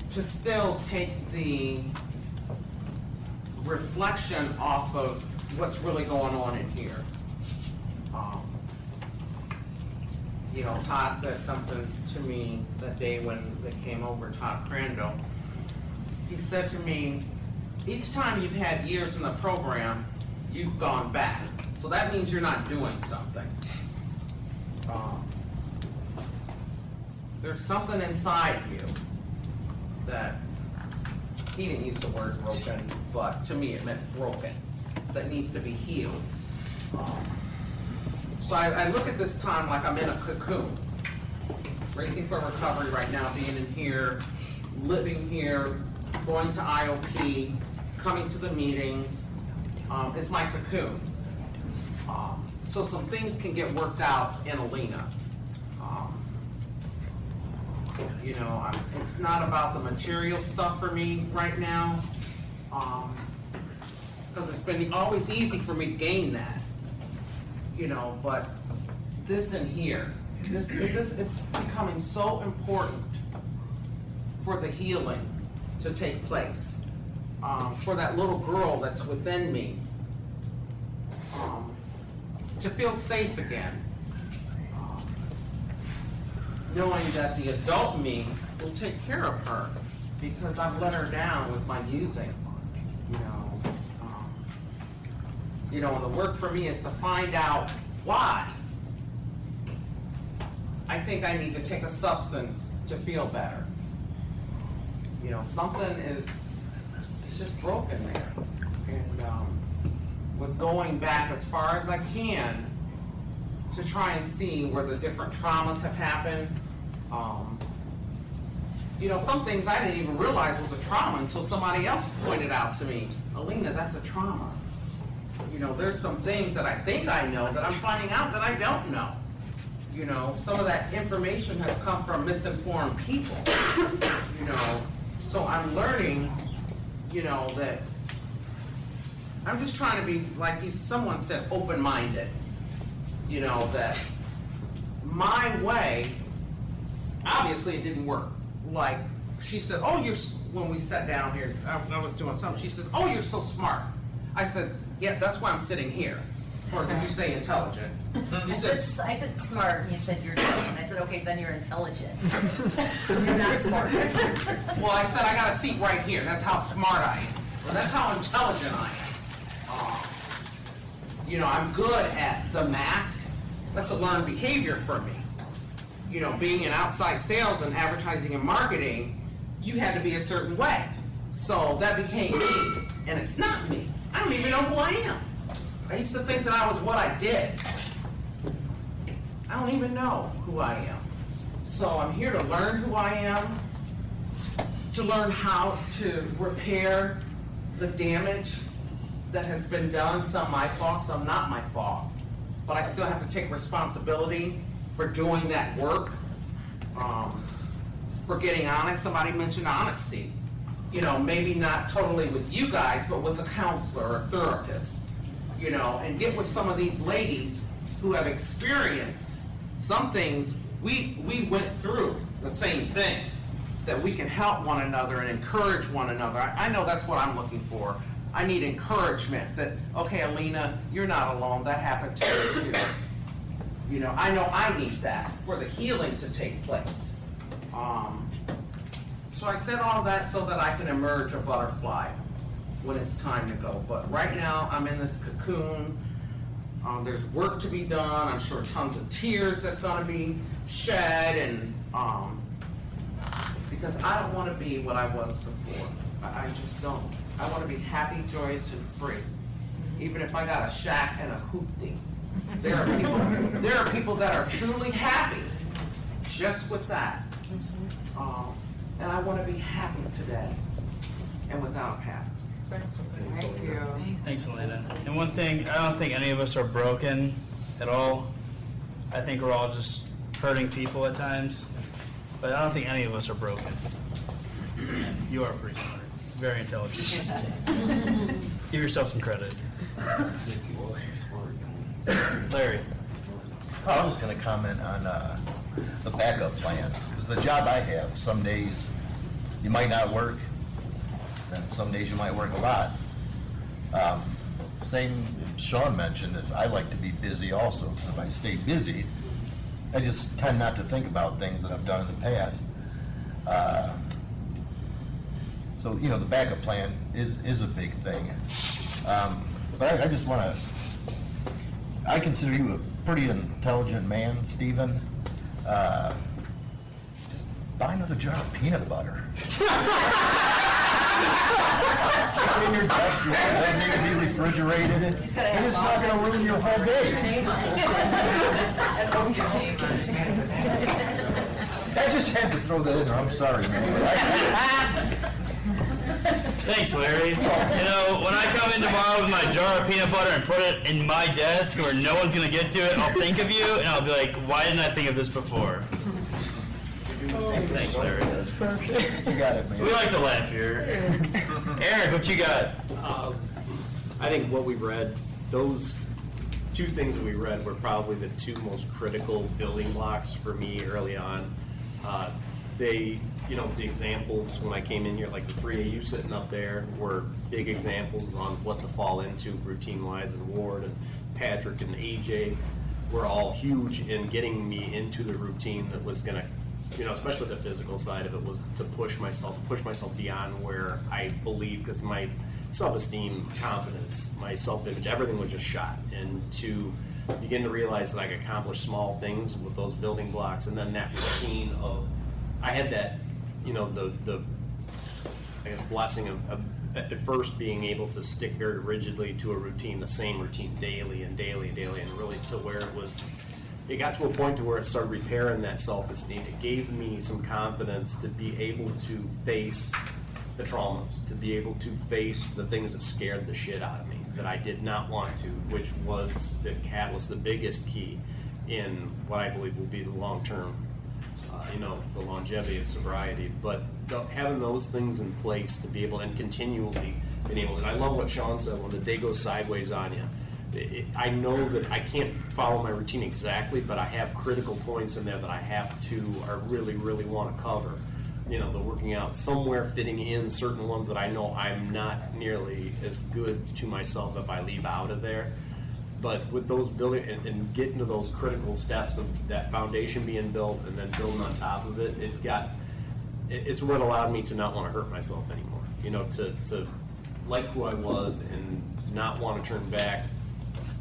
to still take the reflection off of what's really going on in here. You know, Todd said something to me that day when they came over, Todd Crandall. He said to me, each time you've had years in the program, you've gone back. So that means you're not doing something. There's something inside you that, he didn't use the word broken, but to me it meant broken, that needs to be healed. So I look at this time like I'm in a cocoon. Racing for Recovery right now, being in here, living here, going to IOP, coming to the meetings, is my cocoon. So some things can get worked out in Alena. You know, it's not about the material stuff for me right now, because it's been always easy for me to gain that. You know, but this in here, this is becoming so important for the healing to take place, for that little girl that's within me to feel safe again, knowing that the adult me will take care of her because I've let her down with my using. You know, and the work for me is to find out why. I think I need to take a substance to feel better. You know, something it's just broken there. And with going back as far as I can to try and see where the different traumas have happened. You know, some things I didn't even realize was a trauma until somebody else pointed out to me, Alena, that's a trauma. You know, there's some things that I think I know that I'm finding out that I don't know. You know, some of that information has come from misinformed people. You know, so I'm learning, you know, that I'm just trying to be, like someone said, open-minded. You know, that my way, obviously it didn't work. Like, she said, oh, when we sat down here, I was doing something, she says, oh, you're so smart. I said, yeah, that's why I'm sitting here. Or did you say intelligent? You I said smart, and you said you're intelligent. I said, okay, then you're intelligent. You're not smart. Well, I said I got a seat right here. That's how smart I am. Well, that's how intelligent I am. You know, I'm good at the mask. That's a learned behavior for me. You know, being in outside sales and advertising and marketing, you had to be a certain way. So that became me, and it's not me. I don't even know who I am. I used to think that I was what I did. I don't even know who I am. So I'm here to learn who I am, to learn how to repair the damage that has been done, some my fault, some not my fault. But I still have to take responsibility for doing that work, for getting honest. Somebody mentioned honesty. You know, maybe not totally with you guys, but with a counselor or a therapist, you know, and get with some of these ladies who have experienced some things we went through the same thing, that we can help one another and encourage one another. I know that's what I'm looking for. I need encouragement that, okay, Alena, you're not alone. That happened to you too. You know I need that for the healing to take place. So I said all that so that I can emerge a butterfly when it's time to go. But right now, I'm in this cocoon. There's work to be done. I'm sure tons of tears that's going to be shed, and because I don't want to be what I was before. I just don't. I want to be happy, joyous, and free. Even if I got a shack and a hoopty, There are people that are truly happy just with that. And I want to be happy today and without past. Thank you. Thanks, Elena. And one thing, I don't think any of us are broken at all. I think we're all just hurting people at times, but I don't think any of us are broken. You are pretty smart, very intelligent. Give yourself some credit. Larry. I was just going to comment on the backup plan. Because the job I have, some days you might not work, and some days you might work a lot. Same Sean mentioned is I like to be busy also, because if I stay busy, I just tend not to think about things that I've done in the past. So, you know, the backup plan is a big thing. But I just want to, I consider you a pretty intelligent man, Stephen. Just buy another jar of peanut butter. In your desk, you don't need to be refrigerated. And it's not going to ruin your whole day. I just had to throw that in there. I'm sorry, man. Thanks, Larry. You know, when I come in tomorrow with my jar of peanut butter and put it in my desk where no one's going to get to it, I'll think of you and I'll be like, why didn't I think of this before? Thanks, Larry. That's perfect. You got it, man. We like to laugh here. Eric, what you got? I think what we read, those two things that we read were probably the two most critical building blocks for me early on. They, you know, the examples when I came in here, like the three of you sitting up there, were big examples on what to fall into routine-wise, and Ward and Patrick and AJ were all huge in getting me into the routine that was going to, you know, especially the physical side of it, was to push myself beyond where I believe, because my self-esteem, confidence, my self-image, everything was just shot. And to begin to realize that I could accomplish small things with those building blocks, and then that routine of, I had that, you know, the I guess blessing of at first being able to stick very rigidly to a routine, the same routine daily and daily and daily, and really to where it got to a point to where it started repairing that self-esteem. It gave me some confidence to be able to face the traumas, to be able to face the things that scared the shit out of me, that I did not want to, which was the catalyst, the biggest key in what I believe will be the long-term, you know, the longevity of sobriety. But having those things in place to be able, and continually being able, and I love what Sean said, when the day goes sideways on you, I know that I can't follow my routine exactly, but I have critical points in there that I have to, or really, really want to cover. You know, the working out, somewhere fitting in certain ones that I know I'm not nearly as good to myself if I leave out of there. But with those building and getting to those critical steps of that foundation being built and then building on top of it, it's what allowed me to not want to hurt myself anymore. You know, to like who I was and not want to turn back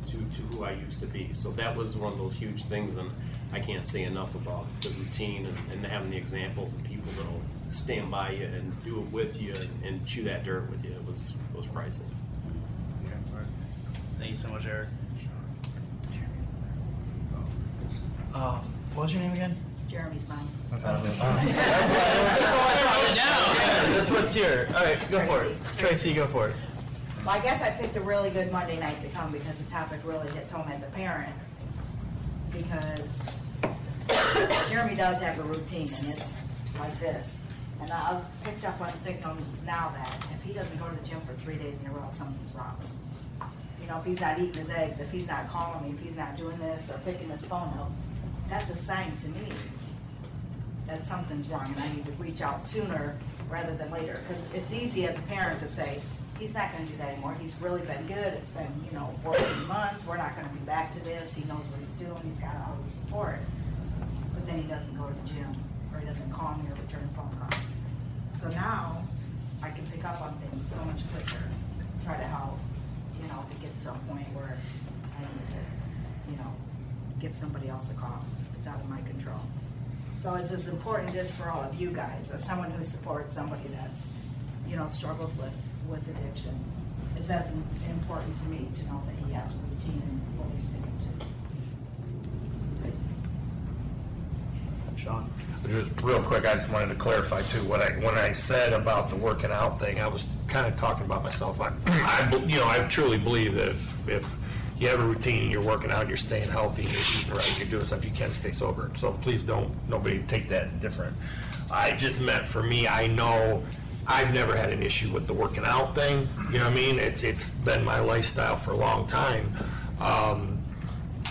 to who I used to be. So that was one of those huge things, and I can't say enough about the routine and having the examples of people that'll stand by you and do it with you and chew that dirt with you. It was priceless. Thank you so much, Eric. What was your name again? Jeremy's mom. That's all I wrote down. That's what's here. All right, go for it. Tracy, go for it. Well, I guess I picked a really good Monday night to come because the topic really hits home as a parent. Because Jeremy does have a routine, and it's like this. And I've picked up on signals now that if he doesn't go to the gym for 3 days in a row, something's wrong. You know, if he's not eating his eggs, if he's not calling me, if he's not doing this or picking his phone up, that's a sign to me that something's wrong and I need to reach out sooner rather than later. Because it's easy as a parent to say, he's not going to do that anymore. He's really been good. It's been, 14 months. We're not going to be back to this. He knows what he's doing. He's got all the support. But then he doesn't go to the gym, or he doesn't call me or return a phone call. So now I can pick up on things so much quicker, try to help, if it gets to a point where I need to, give somebody else a call. It's out of my control. So it's as important as for all of you guys, as someone who supports somebody that's, struggled with addiction. it's as important to me to know that he has a routine and what he's sticking to. Sean? Just real quick, I just wanted to clarify too, when I said about the working out thing, I was kind of talking about myself. I truly believe that if you have a routine and you're working out, you're staying healthy, you're eating right, you're doing stuff, you can stay sober. So please nobody take that different. I just meant for me, I know I've never had an issue with the working out thing. You know what I mean? It's been my lifestyle for a long time.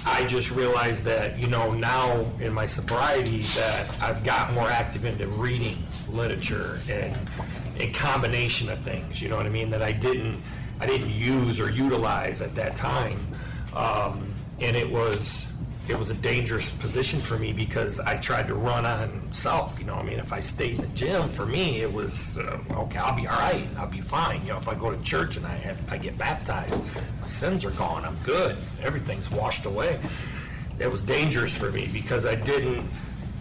I just realized that, now in my sobriety that I've got more active into reading literature and a combination of things, you know what I mean, that I didn't use or utilize at that time. And it was a dangerous position for me because I tried to run on self, if I stayed in the gym, for me, it was, okay, I'll be all right, I'll be fine. If I go to church and I get baptized, my sins are gone, I'm good, everything's washed away. It was dangerous for me because I didn't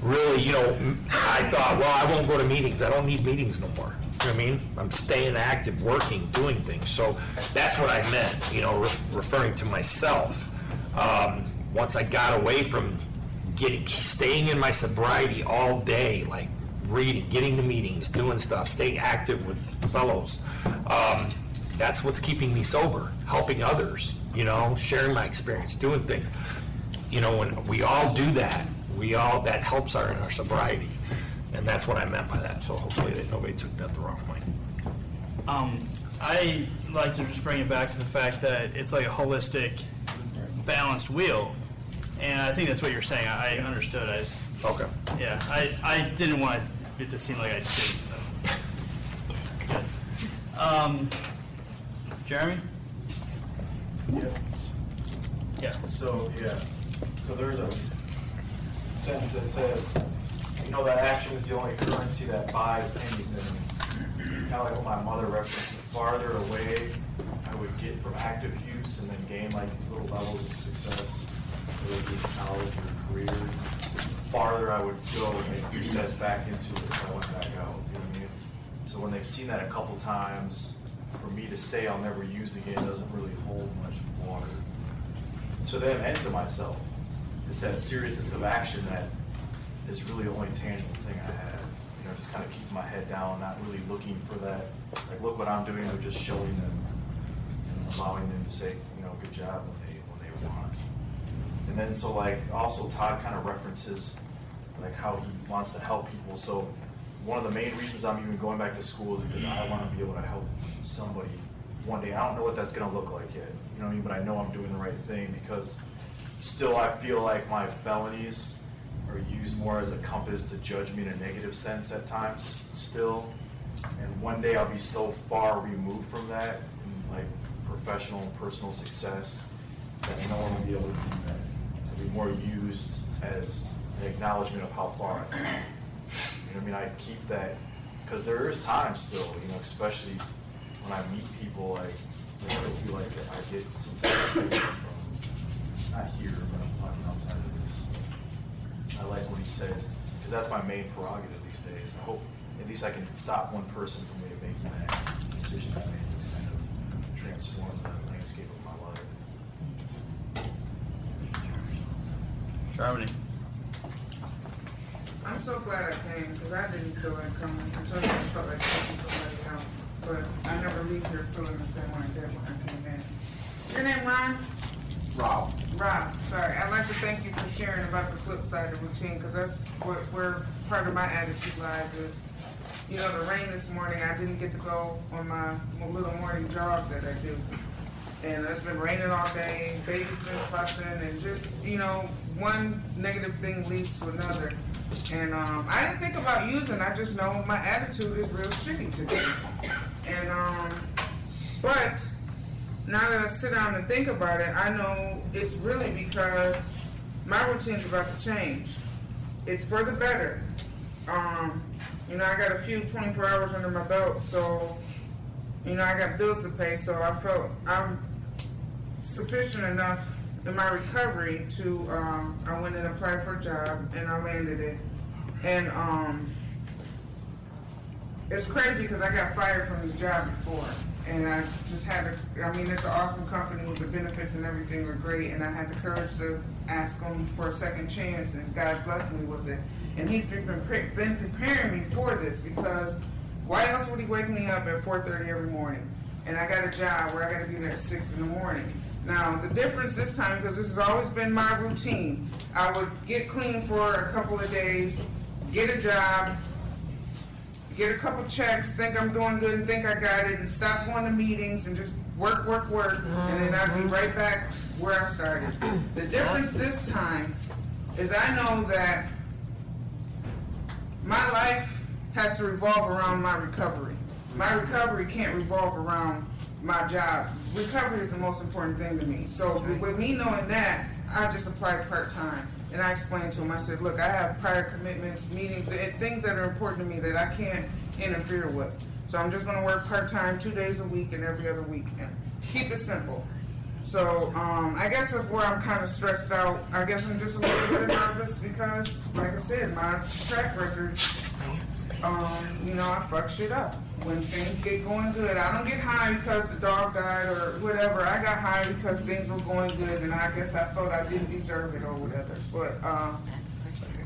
really, I thought, well, I won't go to meetings, I don't need meetings no more. You know what I mean? I'm staying active, working, doing things. So that's what I meant, referring to myself. Once I got away from staying in my sobriety all day, like reading, getting to meetings, doing stuff, staying active with fellows, that's what's keeping me sober, helping others, sharing my experience, doing things. When we all do that, that helps in our sobriety. And that's what I meant by that. So hopefully that nobody took that the wrong way. I like to just bring it back to the fact that it's like a holistic, balanced wheel. And I think that's what you're saying. I understood. Okay. Yeah, I didn't want it to seem like I didn't. Good. Jeremy? Yeah. So there's a sentence that says, that action is the only currency that buys anything. Kind of like what my mother referenced, the farther away I would get from active use and then gain like these little levels of success, whether it be college or career, the farther I would go and make recess back into it if I went back out. You know what I mean? So when they've seen that a couple times, for me to say I'll never use again doesn't really hold much water. To them and to myself, it's that seriousness of action that is really the only tangible thing I have. Just kind of keeping my head down, not really looking for that, like, look what I'm doing, or just showing them and allowing them to say, good job when they want. And then so also Todd kind of references how he wants to help people. So one of the main reasons I'm even going back to school is because I want to be able to help somebody one day. I don't know what that's going to look like yet, but I know I'm doing the right thing because still I feel like my felonies are used more as a compass to judge me in a negative sense at times still. And one day I'll be so far removed from that in professional and personal success that no one will be able to do that. It'll be more used as an acknowledgement of how far I've come. I keep that because there is time still, especially when I meet people, I still feel like I get some things from, not here, but I'm talking outside of this. I like what he said, because that's my main prerogative these days. I hope at least I can stop one person from making that decision I made that's kind of transformed the landscape of my life. Germany. I'm so glad I came because I didn't feel like coming. I told you I felt like taking somebody out, but I never leave here feeling the same way I did when I came in. Your name, Ron? Rob. Rob, sorry. I'd like to thank you for sharing about the flip side of routine, because that's where part of my attitude lies is, the rain this morning, I didn't get to go on my little morning jog that I do. And it's been raining all day, baby's been fussing, and just, one negative thing leads to another. And I didn't think about using, I just know my attitude is real shitty today. And, but now that I sit down and think about it, I know it's really because my routine's about to change. It's for the better. I got a few 24 hours under my belt, so, I got bills to pay, so I felt I'm sufficient enough in my recovery to, I went and applied for a job, and I landed it. And it's crazy because I got fired from this job before. And I just had to, I mean, it's an awesome company, the benefits and everything were great, and I had the courage to ask him for a second chance, and God blessed me with it. And he's been preparing me for this, because why else would he wake me up at 4:30 every morning? And I got a job where I got to be there at 6 in the morning. Now, the difference this time, because this has always been my routine, I would get clean for a couple of days, get a job, get a couple checks, think I'm doing good and think I got it, and stop going to meetings and just work, and then I'd be right back where I started. The difference this time is I know that my life has to revolve around my recovery. My recovery can't revolve around my job. Recovery is the most important thing to me. So with me knowing that, I just applied part-time. And I explained to him, I said, look, I have prior commitments, meetings, things that are important to me that I can't interfere with. So I'm just gonna work part-time 2 days a week and every other weekend. Keep it simple. So I guess that's where I'm kind of stressed out. I guess I'm just a little bit nervous because, like I said, my track record, you know, I fuck shit up. When things get going good, I don't get high because the dog died or whatever. I got high because things were going good, and I guess I felt I didn't deserve it or whatever. But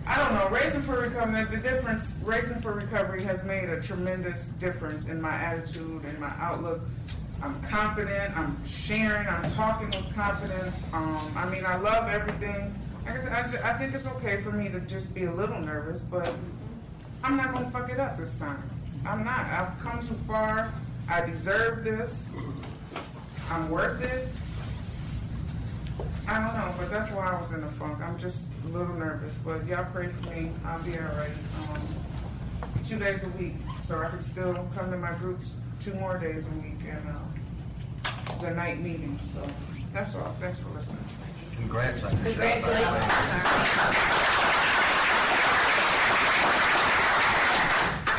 I don't know. Racing for Recovery has made a tremendous difference in my attitude and my outlook. I'm confident. I'm sharing. I'm talking with confidence. I mean, I love everything. I think it's okay for me to just be a little nervous, but I'm not gonna fuck it up this time. I'm not. I've come too far. I deserve this. I'm worth it. I don't know, but that's why I was in a funk. I'm just a little nervous, but y'all pray for me. I'll be all right. 2 days a week, so I can still come to my groups 2 more days a week and the night meetings. So that's all. Thanks for listening. Congrats on your job.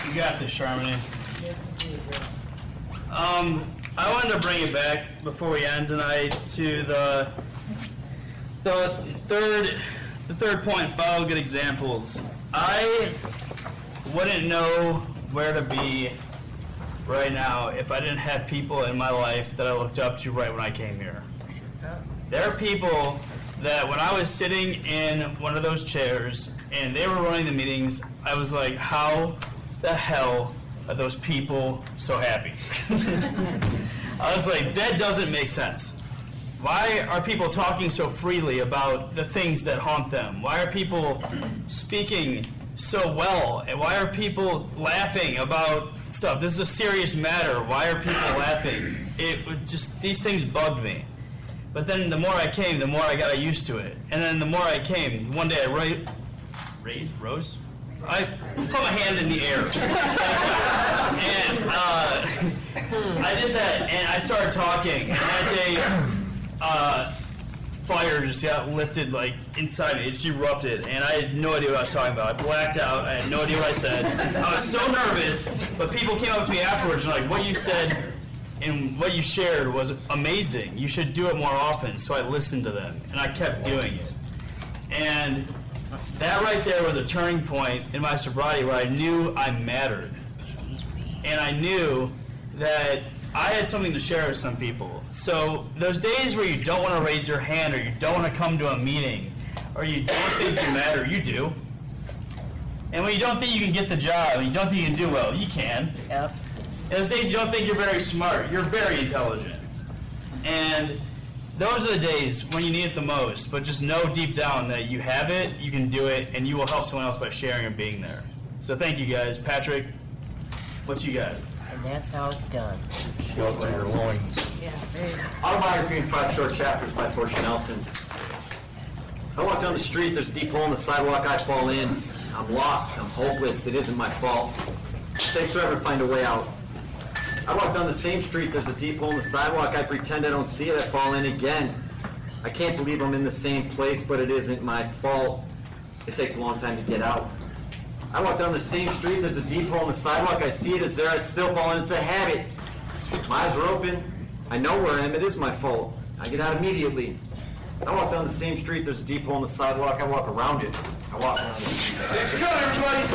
You got this, Charmaine. I wanted to bring it back before we end tonight to the third point, follow good examples. I wouldn't know where to be right now if I didn't have people in my life that I looked up to right when I came here. There are people that when I was sitting in one of those chairs and they were running the meetings, I was like, how the hell are those people so happy? I was like, that doesn't make sense. Why are people talking so freely about the things that haunt them? Why are people speaking so well? And why are people laughing about stuff? This is a serious matter. Why are people laughing? These things bugged me. But then the more I came, the more I got used to it. And then the more I came, one day I rose? I put my hand in the air. And I did that, and I started talking. And that day, fire just got lifted like inside me. It just erupted, and I had no idea what I was talking about. I blacked out. I had no idea what I said. I was so nervous, but people came up to me afterwards and like, what you said and what you shared was amazing. You should do it more often. So I listened to them, and I kept doing it. And that right there was a turning point in my sobriety where I knew I mattered. And I knew that I had something to share with some people. So those days where you don't want to raise your hand, or you don't want to come to a meeting, or you don't think you matter, you do. And when you don't think you can get the job, and you don't think you can do well, you can. Yep. And those days you don't think you're very smart, you're very intelligent. And those are the days when you need it the most, but just know deep down that you have it, you can do it, and you will help someone else by sharing and being there. So thank you guys. Patrick, what you got? And that's how it's done. Shelter your loins. Yeah. Autobiography in 5 Short Chapters by Portia Nelson. I walk down the street, there's a deep hole in the sidewalk, I fall in. I'm lost, I'm hopeless, it isn't my fault. It takes forever to find a way out. I walk down the same street, there's a deep hole in the sidewalk, I pretend I don't see it, I fall in again. I can't believe I'm in the same place, but it isn't my fault. It takes a long time to get out. I walk down the same street, there's a deep hole in the sidewalk, I see it, it's there, I still fall in, it's a habit. My eyes are open, I know where I am, it is my fault. I get out immediately. I walk down the same street, there's a deep hole in the sidewalk, I walk around it. I walk around it. Let's go, everybody!